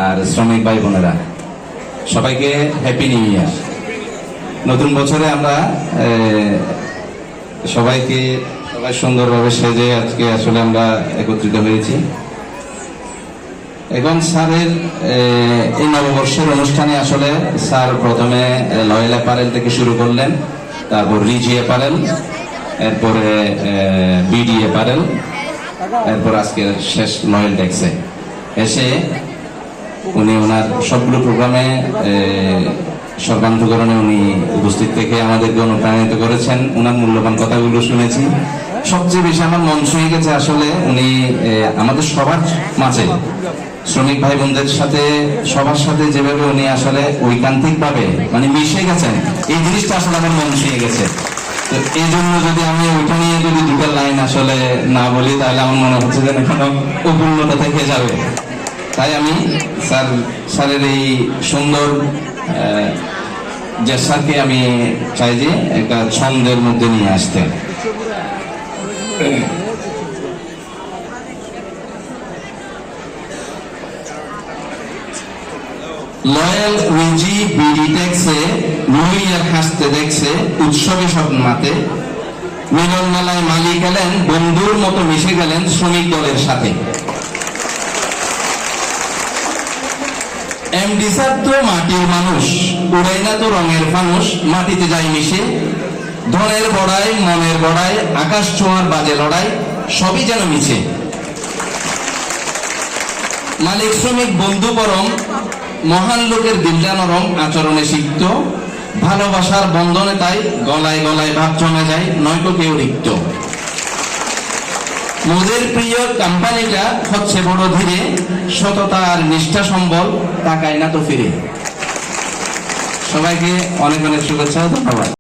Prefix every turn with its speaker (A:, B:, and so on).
A: আর শ্রমিক ভাই বোনেরা, সবাইকে হ্যাপি নিউ ইয়ার। নতুন বছরে আমরা সবাই সুন্দরভাবে সেজে আজকে আসলে আমরা একত্রিত হয়েছি। এখন স্যারের এই নববর্ষের অনুষ্ঠানে আসলে স্যার প্রথমে লয়েল অ্যাপারেল থেকে শুরু করলেন, তারপর রিজি অ্যাপারেল, এরপরে বিডি অ্যাপারেল, এরপর আজকে শেষ লয়েল ট্যাক্সে এসে উনি ওনার সবগুলো প্রোগ্রামে সর্বান্তকরণে উনি উপস্থিত থেকে আমাদেরকে অনুপ্রাণিত করেছেন। ওনার মূল্যবান কথাগুলো শুনেছি। সবচেয়ে বেশি আমার মন ছুঁয়ে গেছে আসলে উনি আমাদের সবার মাঝে শ্রমিক ভাই বোনদের সাথে সবার সাথে যেভাবে উনি আসলে ঐকান্তিক ভাবে মানে মিশে গেছেন, এই জিনিসটা আসলে আমার মন ছুঁয়ে গেছে। তো এই জন্য যদি আমি ওইটা নিয়ে যদি দুটো লাইন আসলে না বলি তাহলে আমার মনে হচ্ছে যে এখনো অপূর্ণতা থেকে যাবে। তাই আমি স্যারের এই সুন্দর জেস্টারকে আমি চাই যে একটা ছন্দের মধ্যে নিয়ে আসতে। লয়াল রিজি বিডি ট্যাক্সে নিউ ইয়ার হাসতে দেখছে, উৎসবে সব মাতে, মিলন মেলায় মালিক এলেন, বন্ধুর মতো মিশে গেলেন শ্রমিক দলের সাথে। এমডি স্যার তো মাটির মানুষ, উড়াই না তো রঙের ফানুষ, মাটিতে যাই মিশে, ধনের বড়াই মনের বড়াই, আকাশ ছোঁয়ার বাজে লড়াই, সবই যেন মিছে। মালিক শ্রমিক বন্ধু পরম, মহান লোকের দিলটা নরম, আচরণে সিক্ত, ভালোবাসার বন্ধনে তাই গলায় গলায় ভাব জমে যায়, নয়তো কেউ রিক্ত। মোদের প্রিয় কোম্পানিটা হচ্ছে বড় ধীরে, সততা আর নিষ্ঠা সম্বল, তাকায় না তো ফিরে। সবাইকে অনেক অনেক শুভেচ্ছা, ধন্যবাদ।